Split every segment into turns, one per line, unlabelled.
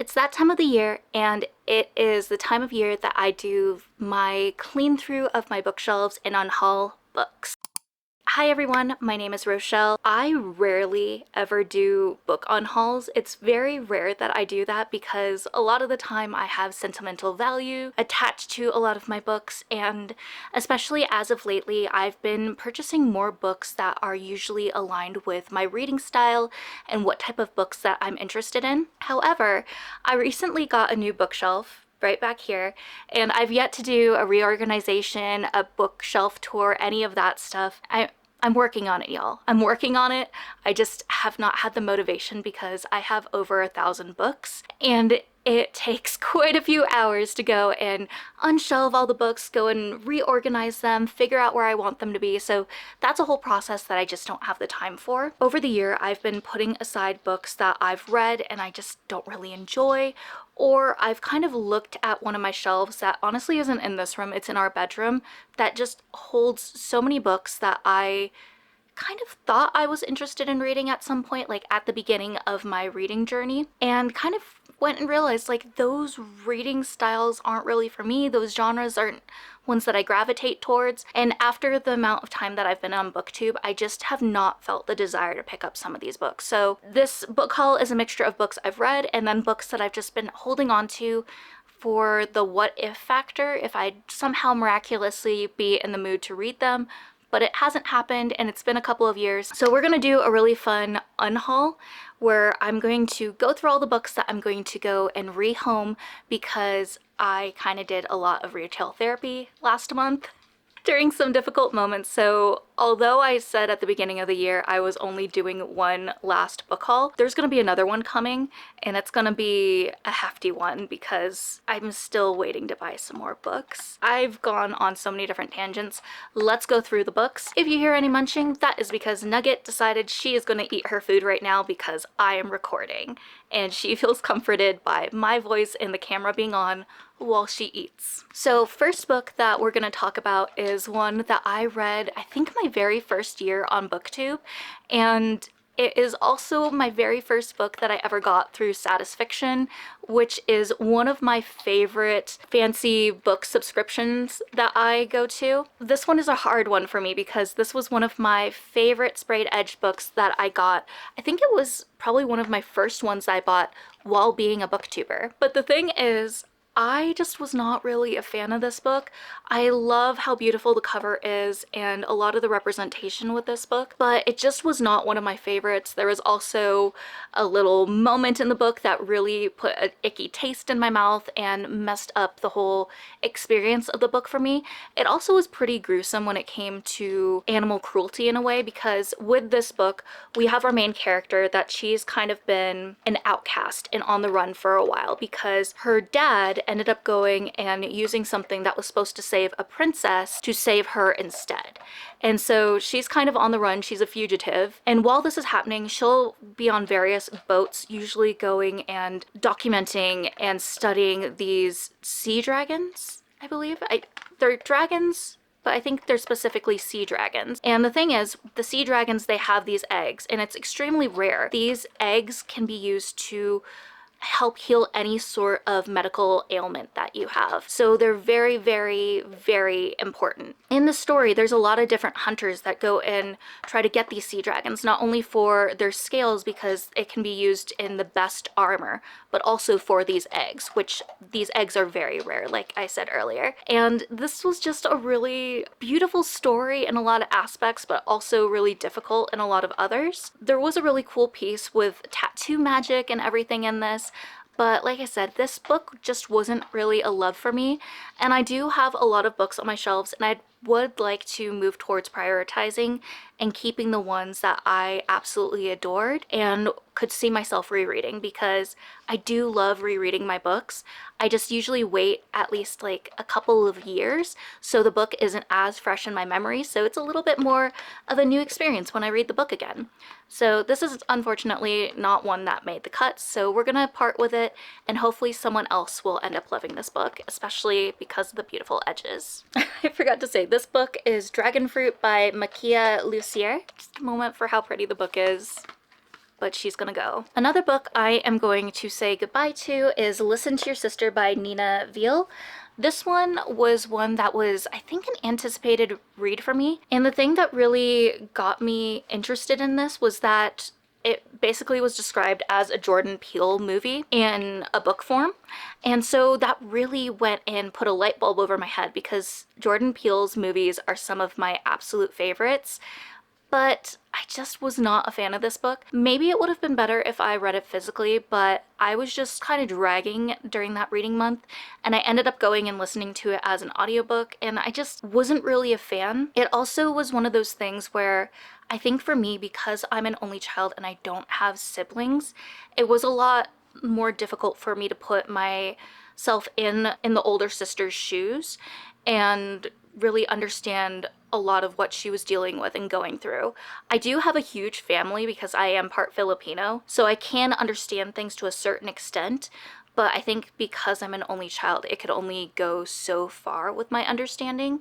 It's that time of the year, and it is the time of year that I do my clean through of my bookshelves and unhaul books. Hi everyone, my name is Rochelle. I rarely ever do book unhauls. It's very rare that I do that because a lot of the time I have sentimental value attached to a lot of my books, and especially as of lately, I've been purchasing more books that are usually aligned with my reading style and what type of books that I'm interested in. However, I recently got a new bookshelf right back here, and I've yet to do a reorganization, a bookshelf tour, any of that stuff. I'm working on it, y'all. I'm working on it. I just have not had the motivation because I have over 1,000 books, and it takes quite a few hours to go and unshelve all the books, go and reorganize them, figure out where I want them to be. So that's a whole process that I just don't have the time for. Over the year, I've been putting aside books that I've read and I just don't really enjoy, or I've kind of looked at one of my shelves that honestly isn't in this room, it's in our bedroom, that just holds so many books that I kind of thought I was interested in reading at some point, like at the beginning of my reading journey, and kind of went and realized like those reading styles aren't really for me. Those genres aren't ones that I gravitate towards. And after the amount of time that I've been on BookTube, I just have not felt the desire to pick up some of these books. So this book haul is a mixture of books I've read and then books that I've just been holding on to for the what if factor, if I'd somehow miraculously be in the mood to read them. But it hasn't happened and it's been a couple of years. So we're gonna do a really fun unhaul where I'm going to go through all the books that I'm going to go and rehome because I kind of did a lot of retail therapy last month during some difficult moments. So although I said at the beginning of the year I was only doing one last book haul, there's gonna be another one coming, and it's gonna be a hefty one because I'm still waiting to buy some more books. I've gone on so many different tangents. Let's go through the books. If you hear any munching, that is because Nugget decided she is gonna eat her food right now because I am recording, and she feels comforted by my voice and the camera being on while she eats. So first book that we're gonna talk about is one that I read, I think my very first year on BookTube, and it is also my very first book that I ever got through Satisfiction, which is one of my favorite fancy book subscriptions that I go to. This one is a hard one for me because this was one of my favorite sprayed edge books that I got. I think it was probably one of my first ones I bought while being a booktuber. But the thing is, I just was not really a fan of this book. I love how beautiful the cover is and a lot of the representation with this book, but it just was not one of my favorites. There was also a little moment in the book that really put an icky taste in my mouth and messed up the whole experience of the book for me. It also was pretty gruesome when it came to animal cruelty in a way, because with this book, we have our main character that she's kind of been an outcast and on the run for a while because her dad ended up going and using something that was supposed to save a princess to save her instead. And so she's kind of on the run, she's a fugitive, and while this is happening, she'll be on various boats, usually going and documenting and studying these sea dragons, I believe. They're dragons, but I think they're specifically sea dragons. And the thing is, the sea dragons, they have these eggs, and it's extremely rare. These eggs can be used to help heal any sort of medical ailment that you have. So they're very, very, very important. In the story, there's a lot of different hunters that go and try to get these sea dragons, not only for their scales because it can be used in the best armor, but also for these eggs, which these eggs are very rare, like I said earlier. And this was just a really beautiful story in a lot of aspects, but also really difficult in a lot of others. There was a really cool piece with tattoo magic and everything in this, but like I said, this book just wasn't really a love for me, and I do have a lot of books on my shelves, and I would like to move towards prioritizing and keeping the ones that I absolutely adored and could see myself rereading, because I do love rereading my books. I just usually wait at least like a couple of years so the book isn't as fresh in my memory, so it's a little bit more of a new experience when I read the book again. So this is unfortunately not one that made the cut, so we're gonna part with it, and hopefully someone else will end up loving this book, especially because of the beautiful edges. I forgot to say, this book is Dragon Fruit by Makia Lucier. Just a moment for how pretty the book is. but she's gonna go. Another book I am going to say goodbye to is Listen to Your Sister by Nina Veal. This one was one that was, I think, an anticipated read for me. And the thing that really got me interested in this was that it basically was described as a Jordan Peele movie in a book form. And so that really went and put a light bulb over my head, because Jordan Peele's movies are some of my absolute favorites. But I just was not a fan of this book. Maybe it would have been better if I read it physically, but I was just kind of dragging during that reading month, and I ended up going and listening to it as an audiobook, and I just wasn't really a fan. It also was one of those things where I think for me, because I'm an only child and I don't have siblings, it was a lot more difficult for me to put myself in the older sister's shoes and really understand a lot of what she was dealing with and going through. I do have a huge family because I am part Filipino, so I can understand things to a certain extent, but I think because I'm an only child, it could only go so far with my understanding.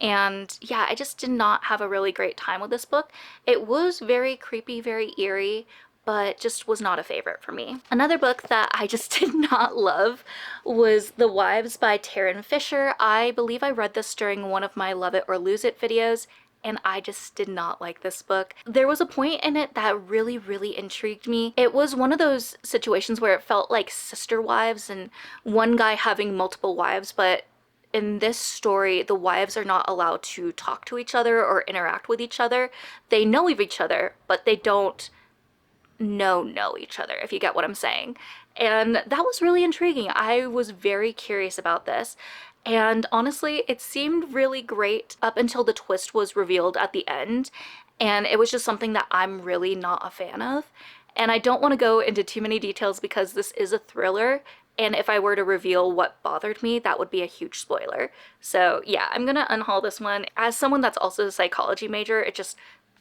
And yeah, I just did not have a really great time with this book. It was very creepy, very eerie, but just was not a favorite for me. Another book that I just did not love was The Wives by Tarryn Fisher. I believe I read this during one of my Love It or Lose It videos, and I just did not like this book. There was a point in it that really, really intrigued me. It was one of those situations where it felt like sister wives and one guy having multiple wives, but in this story, the wives are not allowed to talk to each other or interact with each other. They know of each other, but they don't know each other, if you get what I'm saying. And that was really intriguing. I was very curious about this. And honestly, it seemed really great up until the twist was revealed at the end. And it was just something that I'm really not a fan of. And I don't want to go into too many details because this is a thriller. And if I were to reveal what bothered me, that would be a huge spoiler. So yeah, I'm gonna unhaul this one. As someone that's also a psychology major, it just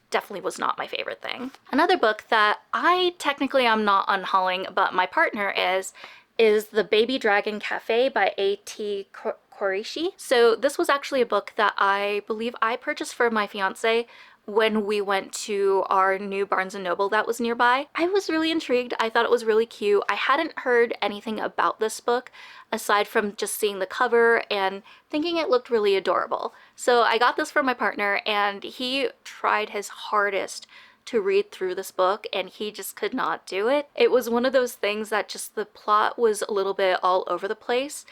definitely was not my favorite thing. Another book that I technically am not unhauling, but my partner is The Baby Dragon Cafe by A.T. Qureshi. So this was actually a book that I believe I purchased for my fiance when we went to our new Barnes & Noble that was nearby. I was really intrigued. I thought it was really cute. I hadn't heard anything about this book aside from just seeing the cover and thinking it looked really adorable. So I got this for my partner, and he tried his hardest to read through this book and he just could not do it. It was one of those things that just the plot was a little bit all over the place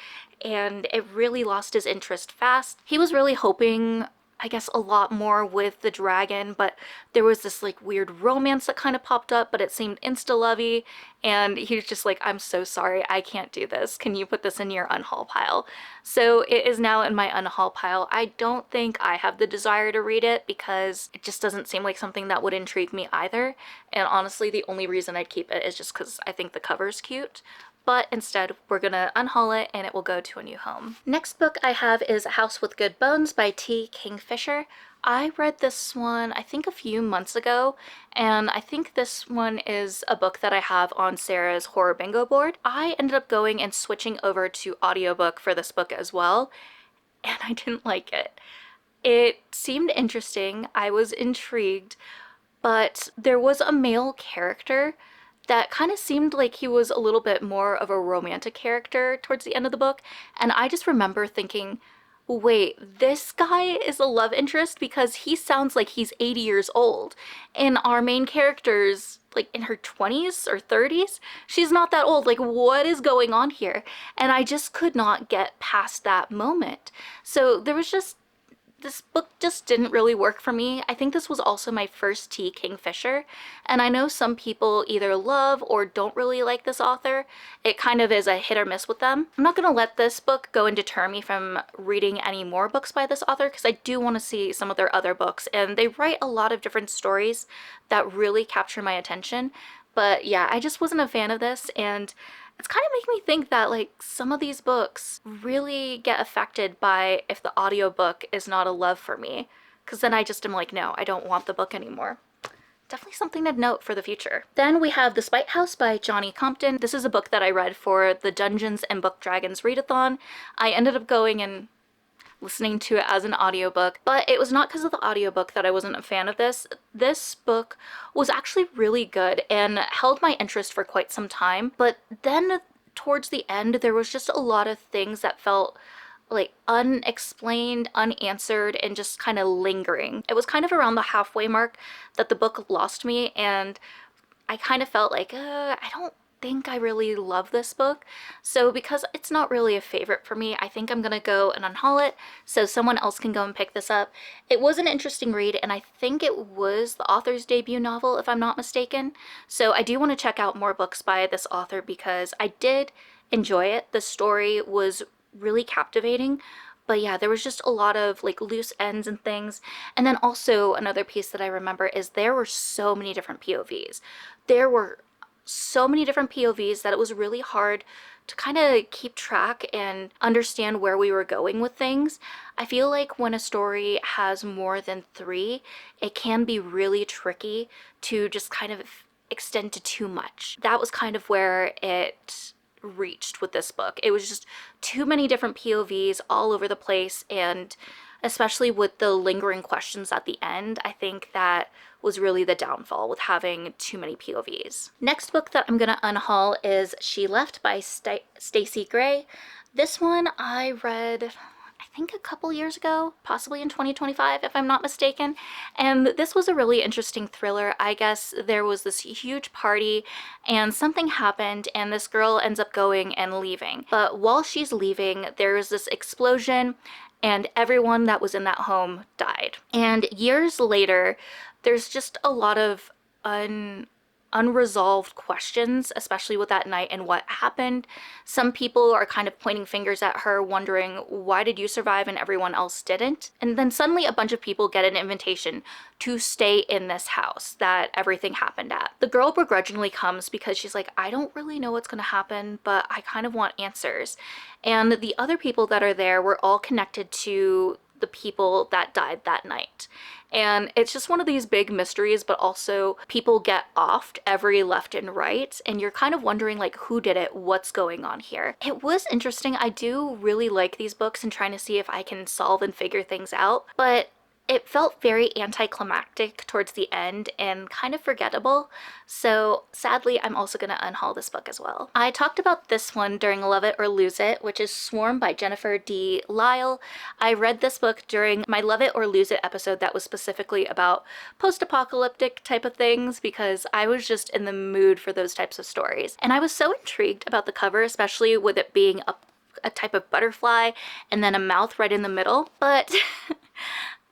and it really lost his interest fast. He was really hoping, I guess, a lot more with the dragon, but there was this like weird romance that kind of popped up, but it seemed insta-lovey, and he was just like, I'm so sorry, I can't do this. Can you put this in your unhaul pile? So it is now in my unhaul pile. I don't think I have the desire to read it because it just doesn't seem like something that would intrigue me either, and honestly the only reason I'd keep it is just because I think the cover's cute. But instead, we're gonna unhaul it and it will go to a new home. Next book I have is House with Good Bones by T. Kingfisher. I read this one, I think a few months ago, and I think this one is a book that I have on Sarah's horror bingo board. I ended up going and switching over to audiobook for this book as well, and I didn't like it. It seemed interesting, I was intrigued, but there was a male character that kind of seemed like he was a little bit more of a romantic character towards the end of the book, and I just remember thinking, wait, this guy is a love interest because he sounds like he's 80 years old, and our main character's like in her 20s or 30s. She's not that old. Like, what is going on here? And I just could not get past that moment. So there was just, this book just didn't really work for me. I think this was also my first T. Kingfisher, and I know some people either love or don't really like this author. It kind of is a hit or miss with them. I'm not gonna let this book go and deter me from reading any more books by this author because I do want to see some of their other books, and they write a lot of different stories that really capture my attention. But yeah, I just wasn't a fan of this, and it's kind of making me think that like some of these books really get affected by if the audiobook is not a love for me, because then I just am like, no, I don't want the book anymore. Definitely something to note for the future. Then we have The Spite House by Johnny Compton. This is a book that I read for the Dungeons and Book Dragons readathon. I ended up going and listening to it as an audiobook. But it was not because of the audiobook that I wasn't a fan of this. This book was actually really good and held my interest for quite some time. But then towards the end, there was just a lot of things that felt like unexplained, unanswered, and just kind of lingering. It was kind of around the halfway mark that the book lost me, and I kind of felt like, I don't think I really love this book. So because it's not really a favorite for me, I think I'm gonna go and unhaul it so someone else can go and pick this up. It was an interesting read, and I think it was the author's debut novel, if I'm not mistaken. So I do want to check out more books by this author because I did enjoy it. The story was really captivating, but yeah, there was just a lot of like loose ends and things. And then also another piece that I remember is there were so many different POVs. There were so many different POVs that it was really hard to kind of keep track and understand where we were going with things. I feel like when a story has more than 3, it can be really tricky to just kind of extend to too much. That was kind of where it reached with this book. It was just too many different POVs all over the place, and especially with the lingering questions at the end, I think that was really the downfall with having too many POVs. Next book that I'm gonna unhaul is She Left by Stacey Gray. This one I read I think a couple years ago, possibly in 2025 if I'm not mistaken, and this was a really interesting thriller. I guess there was this huge party and something happened and this girl ends up going and leaving. But while she's leaving, there's this explosion and everyone that was in that home died. And years later, there's just a lot of unresolved questions, especially with that night and what happened. Some people are kind of pointing fingers at her, wondering, why did you survive and everyone else didn't? And then suddenly a bunch of people get an invitation to stay in this house that everything happened at. The girl begrudgingly comes because she's like, I don't really know what's gonna happen, but I kind of want answers. And the other people that are there were all connected to the people that died that night. And it's just one of these big mysteries, but also people get offed every left and right, and you're kind of wondering like, who did it? What's going on here? It was interesting. I do really like these books and trying to see if I can solve and figure things out, but it felt very anticlimactic towards the end and kind of forgettable, so sadly I'm also gonna unhaul this book as well. I talked about this one during Love It or Lose It, which is Swarm by Jennifer D. Lyle. I read this book during my Love It or Lose It episode that was specifically about post-apocalyptic type of things because I was just in the mood for those types of stories. And I was so intrigued about the cover, especially with it being a type of butterfly and then a mouth right in the middle, but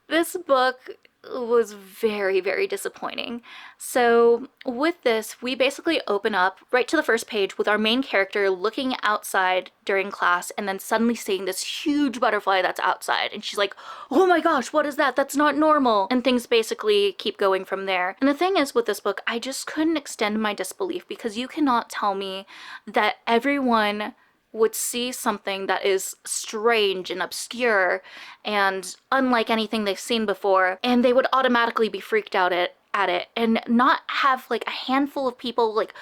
this book was very, very disappointing. So with this, we basically open up right to the first page with our main character looking outside during class and then suddenly seeing this huge butterfly that's outside. And she's like, oh my gosh, what is that? That's not normal. And things basically keep going from there. And the thing is with this book, I just couldn't extend my disbelief because you cannot tell me that everyone would see something that is strange and obscure and unlike anything they've seen before, and they would automatically be freaked out at it and not have like a handful of people like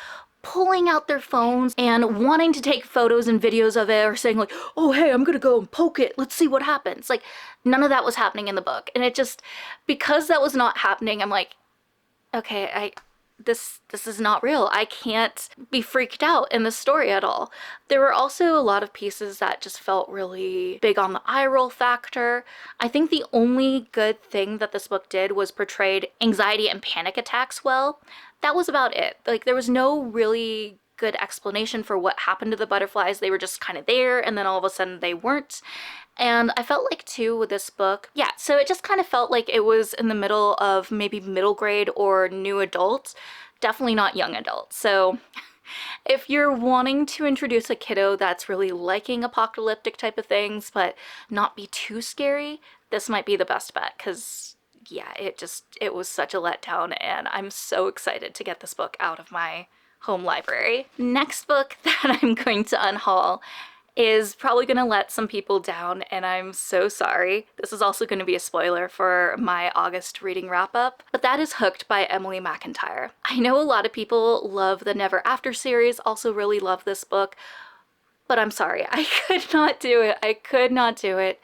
pulling out their phones and wanting to take photos and videos of it or saying like, oh hey, I'm gonna go and poke it, let's see what happens. Like, none of that was happening in the book, and it just, because that was not happening, I'm like, okay, this is not real. I can't be freaked out in this story at all. There were also a lot of pieces that just felt really big on the eye roll factor. I think the only good thing that this book did was portrayed anxiety and panic attacks well. That was about it. Like, there was no really good explanation for what happened to the butterflies. They were just kind of there and then all of a sudden they weren't. And I felt like too with this book, yeah, so it just kind of felt like it was in the middle of maybe middle grade or new adult, definitely not young adult. So if you're wanting to introduce a kiddo that's really liking apocalyptic type of things but not be too scary, this might be the best bet, because yeah, it was such a letdown, and I'm so excited to get this book out of my home library. Next book that I'm going to unhaul is probably gonna let some people down, and I'm so sorry. This is also gonna be a spoiler for my August reading wrap-up, but that is Hooked by Emily McIntyre. I know a lot of people love the Never After series, also really love this book, but I'm sorry, I could not do it. I could not do it.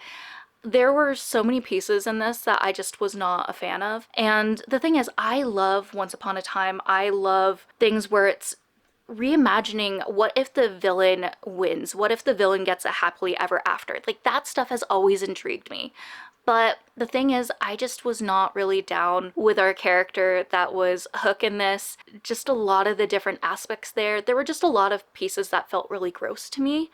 There were so many pieces in this that I just was not a fan of. And the thing is, I love Once Upon a Time. I love things where it's reimagining what if the villain wins? What if the villain gets a happily ever after? Like, that stuff has always intrigued me. But the thing is, I just was not really down with our character that was Hook in this. Just a lot of the different aspects there. There were just a lot of pieces that felt really gross to me.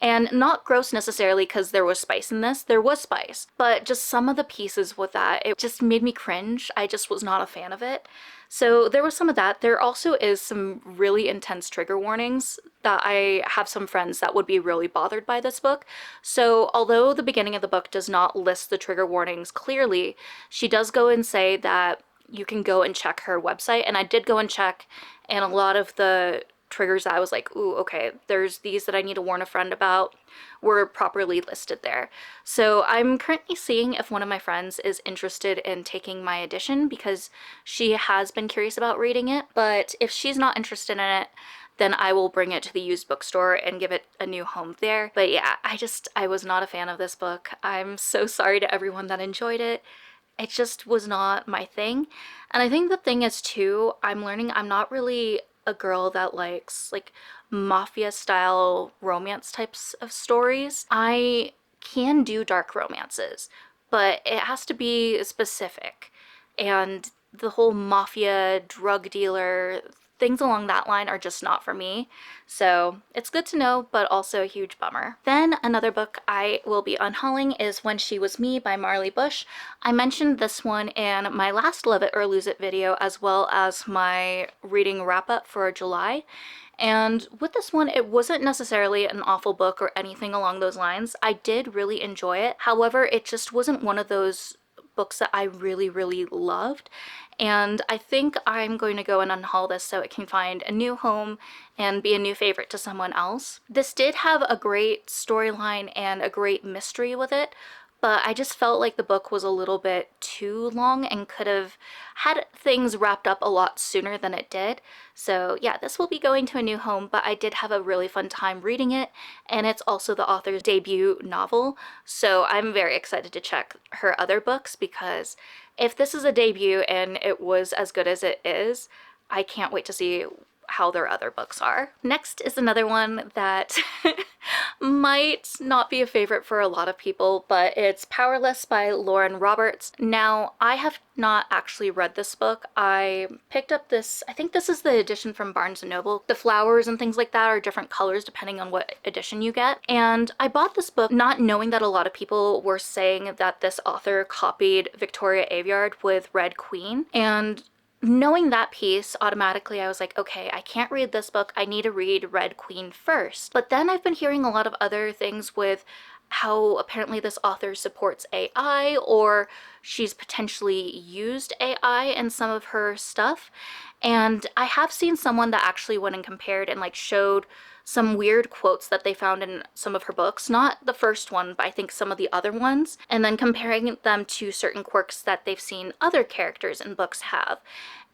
And not gross necessarily because there was spice in this. There was spice. But just some of the pieces with that, it just made me cringe. I just was not a fan of it. So there was some of that. There also is some really intense trigger warnings that I have some friends that would be really bothered by this book. So although the beginning of the book does not list the trigger warnings clearly, she does go and say that you can go and check her website. And I did go and check, and a lot of the triggers that I was like, ooh, okay, there's these that I need to warn a friend about were properly listed there. So I'm currently seeing if one of my friends is interested in taking my edition because she has been curious about reading it, but if she's not interested in it, then I will bring it to the used bookstore and give it a new home there. But yeah, I was not a fan of this book. I'm so sorry to everyone that enjoyed it. It just was not my thing. And I think the thing is too, I'm learning I'm not really a girl that likes like mafia style romance types of stories. I can do dark romances, but it has to be specific. And the whole mafia, drug dealer, things along that line are just not for me. So it's good to know, but also a huge bummer. Then another book I will be unhauling is When She Was Me by Marley Bush. I mentioned this one in my last Love It or Lose It video, as well as my reading wrap up for July. And with this one, it wasn't necessarily an awful book or anything along those lines. I did really enjoy it. However, it just wasn't one of those books that I really loved. And I think I'm going to go and unhaul this so it can find a new home and be a new favorite to someone else. This did have a great storyline and a great mystery with it, but I just felt like the book was a little bit too long and could have had things wrapped up a lot sooner than it did. So yeah, this will be going to a new home, but I did have a really fun time reading it, and it's also the author's debut novel, so I'm very excited to check her other books, because if this is a debut and it was as good as it is, I can't wait to see how their other books are. Next is another one that might not be a favorite for a lot of people, but it's Powerless by Lauren Roberts. Now, I have not actually read this book. I picked up this, I think this is the edition from Barnes & Noble. The flowers and things like that are different colors depending on what edition you get. And I bought this book not knowing that a lot of people were saying that this author copied Victoria Aveyard with Red Queen. And knowing that piece, automatically I was like, okay, I can't read this book, I need to read Red Queen first. But then I've been hearing a lot of other things with how apparently this author supports AI, or she's potentially used AI in some of her stuff. And I have seen someone that actually went and compared and like showed some weird quotes that they found in some of her books, not the first one, but I think some of the other ones, and then comparing them to certain quirks that they've seen other characters in books have.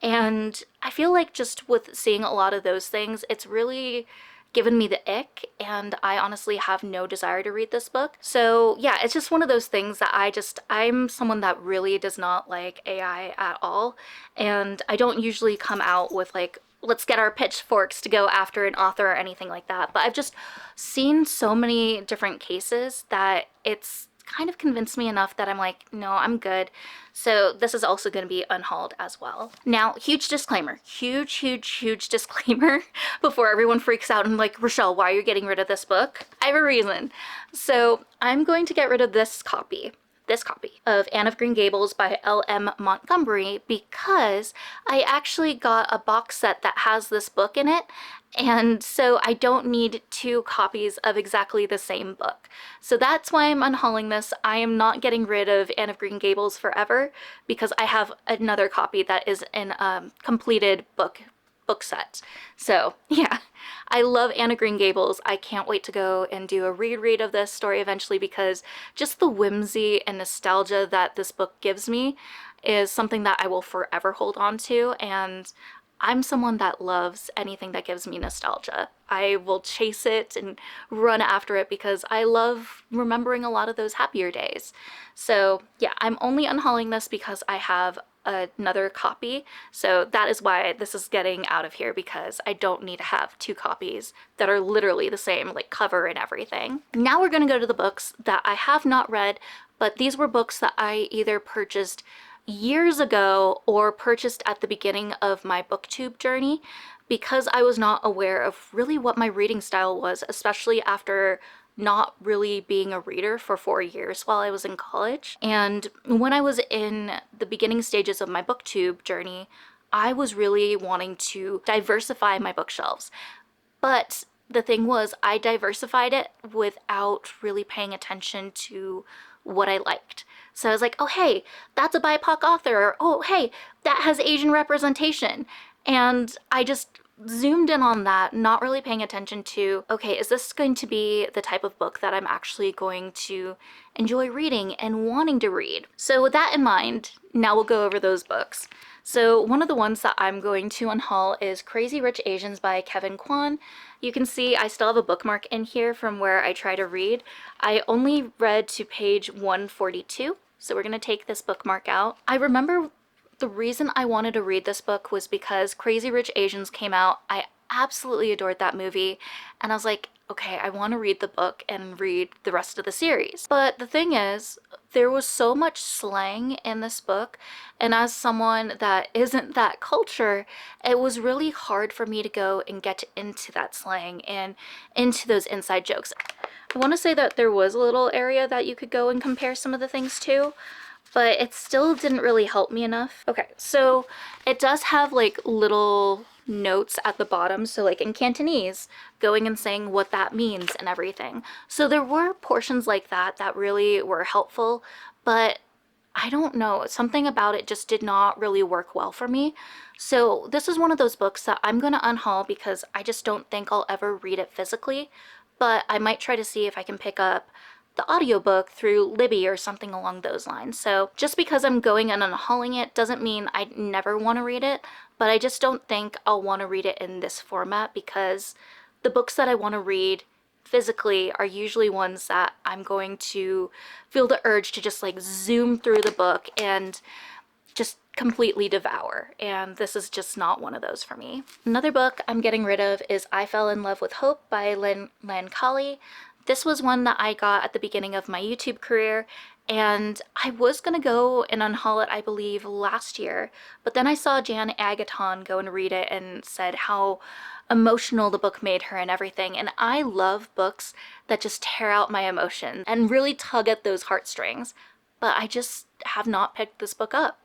And I feel like just with seeing a lot of those things, it's really given me the ick, and I honestly have no desire to read this book. So yeah, it's just one of those things that I'm someone that really does not like AI at all, and I don't usually come out with like, let's get our pitchforks to go after an author or anything like that, but I've just seen so many different cases that it's kind of convinced me enough that I'm like, no, I'm good. So this is also going to be unhauled as well. Now, huge disclaimer, huge disclaimer before everyone freaks out and like, Rochelle, why are you getting rid of this book? I have a reason. So I'm going to get rid of this copy of Anne of Green Gables by L.M. Montgomery, because I actually got a box set that has this book in it, and so I don't need two copies of exactly the same book. So that's why I'm unhauling this. I am not getting rid of Anne of Green Gables forever, because I have another copy that is in a completed book set. So yeah, I love Anne of Green Gables. I can't wait to go and do a reread of this story eventually, because just the whimsy and nostalgia that this book gives me is something that I will forever hold on to, and I'm someone that loves anything that gives me nostalgia. I will chase it and run after it because I love remembering a lot of those happier days. So yeah, I'm only unhauling this because I have another copy, so that is why this is getting out of here, because I don't need to have two copies that are literally the same, like cover and everything. Now we're gonna go to the books that I have not read, but these were books that I either purchased years ago or purchased at the beginning of my booktube journey, because I was not aware of really what my reading style was, especially after not really being a reader for 4 years while I was in college. And when I was in the beginning stages of my booktube journey, I was really wanting to diversify my bookshelves. But the thing was, I diversified it without really paying attention to what I liked. So I was like, oh hey, that's a BIPOC author, or oh hey, that has Asian representation. And I just zoomed in on that, not really paying attention to, okay, is this going to be the type of book that I'm actually going to enjoy reading and wanting to read? So with that in mind, now we'll go over those books. So one of the ones that I'm going to unhaul is Crazy Rich Asians by Kevin Kwan. You can see I still have a bookmark in here from where I try to read. I only read to page 142, so we're gonna take this bookmark out. I remember the reason I wanted to read this book was because Crazy Rich Asians came out. I absolutely adored that movie, and I was like, okay, I want to read the book and read the rest of the series. But the thing is, there was so much slang in this book, and as someone that isn't that culture, it was really hard for me to go and get into that slang and into those inside jokes. I want to say that there was a little area that you could go and compare some of the things to, but it still didn't really help me enough. Okay, so it does have like little notes at the bottom, so like in Cantonese, going and saying what that means and everything. So there were portions like that that really were helpful, but I don't know, something about it just did not really work well for me. So this is one of those books that I'm gonna unhaul because I just don't think I'll ever read it physically, but I might try to see if I can pick up the audiobook through Libby or something along those lines. So just because I'm going and unhauling it doesn't mean I never want to read it, but I just don't think I'll want to read it in this format, because the books that I want to read physically are usually ones that I'm going to feel the urge to just like zoom through the book and just completely devour, and this is just not one of those for me. Another book I'm getting rid of is I Fell in Love with Hope by Lan Kali. This was one that I got at the beginning of my YouTube career, and I was gonna go and unhaul it, I believe, last year, but then I saw Jan Agaton go and read it and said how emotional the book made her and everything, and I love books that just tear out my emotions and really tug at those heartstrings, but I just have not picked this book up.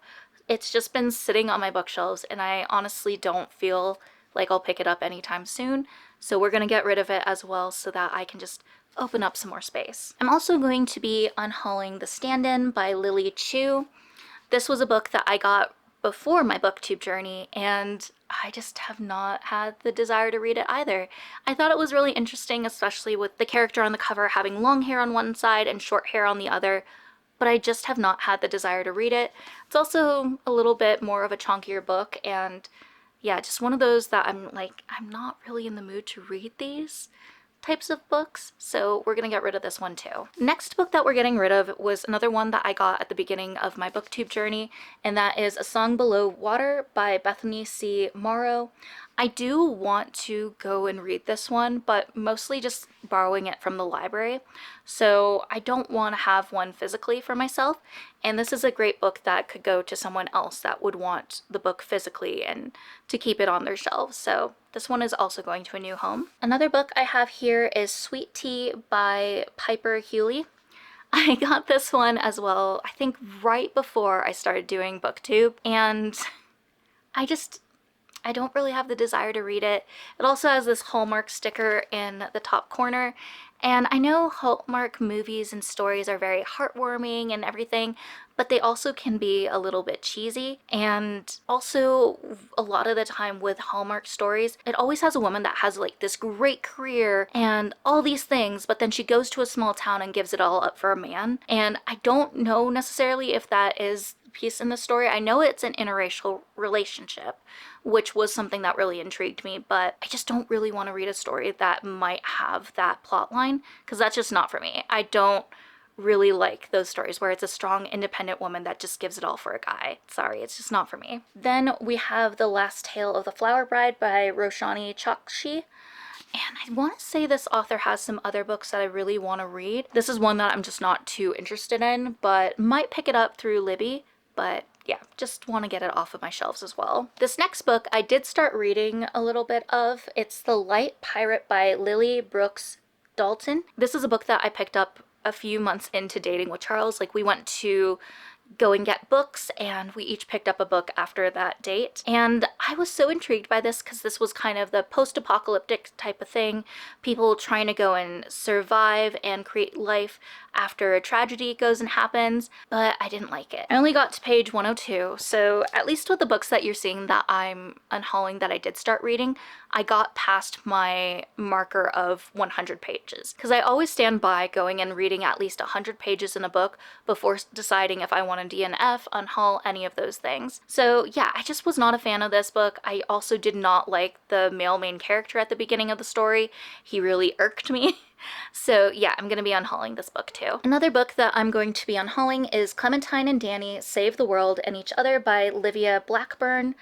It's just been sitting on my bookshelves, and I honestly don't feel like I'll pick it up anytime soon, so we're gonna get rid of it as well so that I can just open up some more space. I'm also going to be unhauling The Stand-In by Lily Chu. This was a book that I got before my booktube journey, and I just have not had the desire to read it either. I thought it was really interesting, especially with the character on the cover having long hair on one side and short hair on the other, but I just have not had the desire to read it. It's also a little bit more of a chunkier book, and yeah, just one of those that I'm like, I'm not really in the mood to read these types of books, so we're gonna get rid of this one too. Next book that we're getting rid of was another one that I got at the beginning of my booktube journey, and that is A Song Below Water by Bethany C. Morrow. I do want to go and read this one, but mostly just borrowing it from the library, so I don't want to have one physically for myself, and this is a great book that could go to someone else that would want the book physically and to keep it on their shelves, so this one is also going to a new home. Another book I have here is Sweet Tea by Piper Hewley. I got this one as well, I think right before I started doing booktube, and I don't really have the desire to read it. It also has this Hallmark sticker in the top corner, and I know Hallmark movies and stories are very heartwarming and everything, but they also can be a little bit cheesy, and also a lot of the time with Hallmark stories, it always has a woman that has like this great career and all these things, but then she goes to a small town and gives it all up for a man, and I don't know necessarily if that is piece in the story. I know it's an interracial relationship, which was something that really intrigued me, but I just don't really want to read a story that might have that plot line, because that's just not for me. I don't really like those stories where it's a strong, independent woman that just gives it all for a guy. Sorry, it's just not for me. Then we have The Last Tale of the Flower Bride by Roshani Chokshi. And I want to say this author has some other books that I really want to read. This is one that I'm just not too interested in, but might pick it up through Libby. But yeah, just want to get it off of my shelves as well. This next book I did start reading a little bit of. It's The Light Pirate by Lily Brooks Dalton. This is a book that I picked up a few months into dating with Charles. Like, we went to go and get books and we each picked up a book after that date, and I was so intrigued by this because this was kind of the post-apocalyptic type of thing, people trying to go and survive and create life after a tragedy goes and happens, but I didn't like it. I only got to page 102, so at least with the books that you're seeing that I'm unhauling that I did start reading, I got past my marker of 100 pages, because I always stand by going and reading at least 100 pages in a book before deciding if I want to DNF, unhaul, any of those things. So yeah, I just was not a fan of this book. I also did not like the male main character at the beginning of the story. He really irked me. So yeah, I'm going to be unhauling this book too. Another book that I'm going to be unhauling is Clementine and Danny Save the World and Each Other by Livia Blackburn.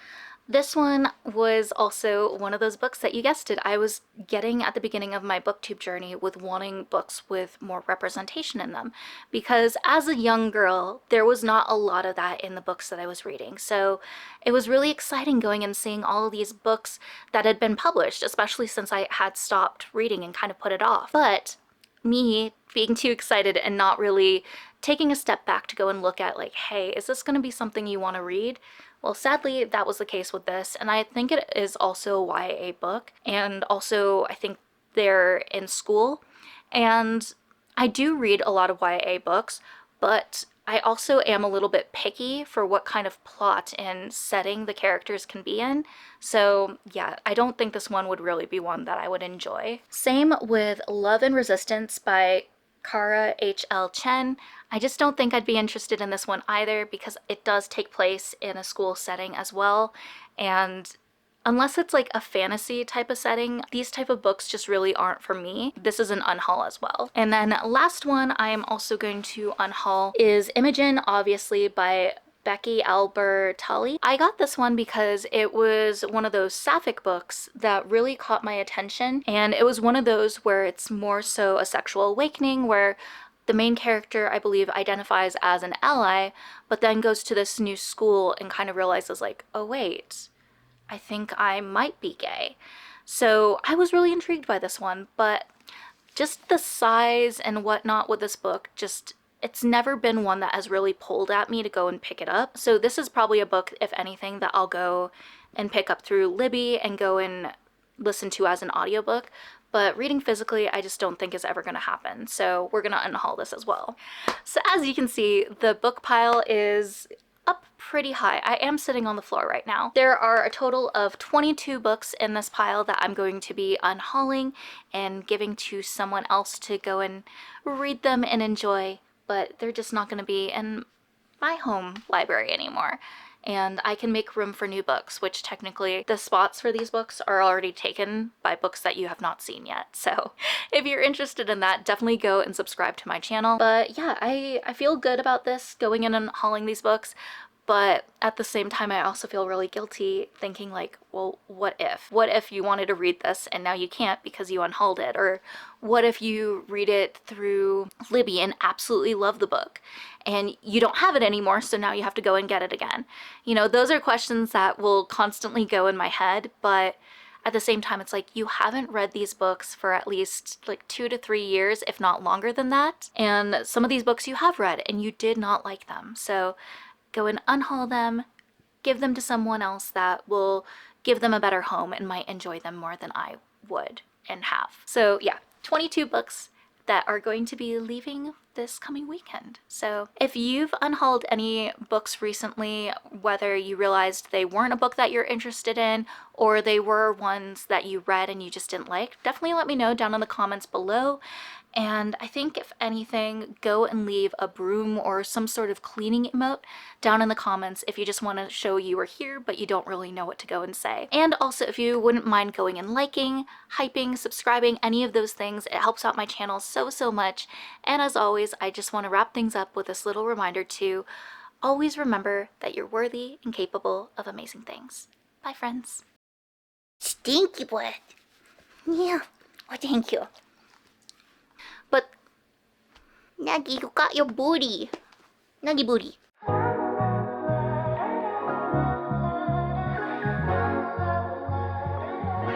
This one was also one of those books that, you guessed it, I was getting at the beginning of my booktube journey with wanting books with more representation in them, because as a young girl there was not a lot of that in the books that I was reading. So it was really exciting going and seeing all of these books that had been published, especially since I had stopped reading and kind of put it off. But me being too excited and not really taking a step back to go and look at, like, hey, is this going to be something you want to read? Well, sadly, that was the case with this, and I think it is also a YA book, and also I think they're in school, and I do read a lot of YA books, but I also am a little bit picky for what kind of plot and setting the characters can be in, so yeah, I don't think this one would really be one that I would enjoy. Same with Love and Resistance by Kara H.L. Chen. I just don't think I'd be interested in this one either, because it does take place in a school setting as well, and unless it's like a fantasy type of setting, these type of books just really aren't for me. This is an unhaul as well. And then last one I am also going to unhaul is Imogen, obviously, by Becky Albertalli. I got this one because it was one of those sapphic books that really caught my attention, and it was one of those where it's more so a sexual awakening, where the main character, I believe, identifies as an ally, but then goes to this new school and kind of realizes, like, oh wait, I think I might be gay. So I was really intrigued by this one, but just the size and whatnot with this book, just, it's never been one that has really pulled at me to go and pick it up. So this is probably a book, if anything, that I'll go and pick up through Libby and go and listen to as an audiobook. But reading physically, I just don't think is ever going to happen. So we're going to unhaul this as well. So as you can see, the book pile is up pretty high. I am sitting on the floor right now. There are a total of 22 books in this pile that I'm going to be unhauling and giving to someone else to go and read them and enjoy, but they're just not going to be in my home library anymore. And I can make room for new books, which technically the spots for these books are already taken by books that you have not seen yet. So if you're interested in that, definitely go and subscribe to my channel. But yeah, I feel good about this, going in and hauling these books. But at the same time, I also feel really guilty thinking, like, well, what if? What if you wanted to read this and now you can't because you unhauled it? Or what if you read it through Libby and absolutely love the book and you don't have it anymore, so now you have to go and get it again? You know, those are questions that will constantly go in my head, but at the same time, it's like, you haven't read these books for at least like 2 to 3 years, if not longer than that. And some of these books you have read and you did not like them. So go and unhaul them, give them to someone else that will give them a better home and might enjoy them more than I would and have. So yeah, 22 books that are going to be leaving this coming weekend. So if you've unhauled any books recently, whether you realized they weren't a book that you're interested in or they were ones that you read and you just didn't like, definitely let me know down in the comments below. And I think if anything, go and leave a broom or some sort of cleaning emote down in the comments if you just want to show you were here but you don't really know what to go and say. And also if you wouldn't mind going and liking, hyping, subscribing, any of those things, it helps out my channel so much. And as always, I just want to wrap things up with this little reminder to always remember that you're worthy and capable of amazing things. Bye friends.
Stinky breath. Yeah. Oh, thank you.
But
Nuggy, you got your booty. Nuggy booty.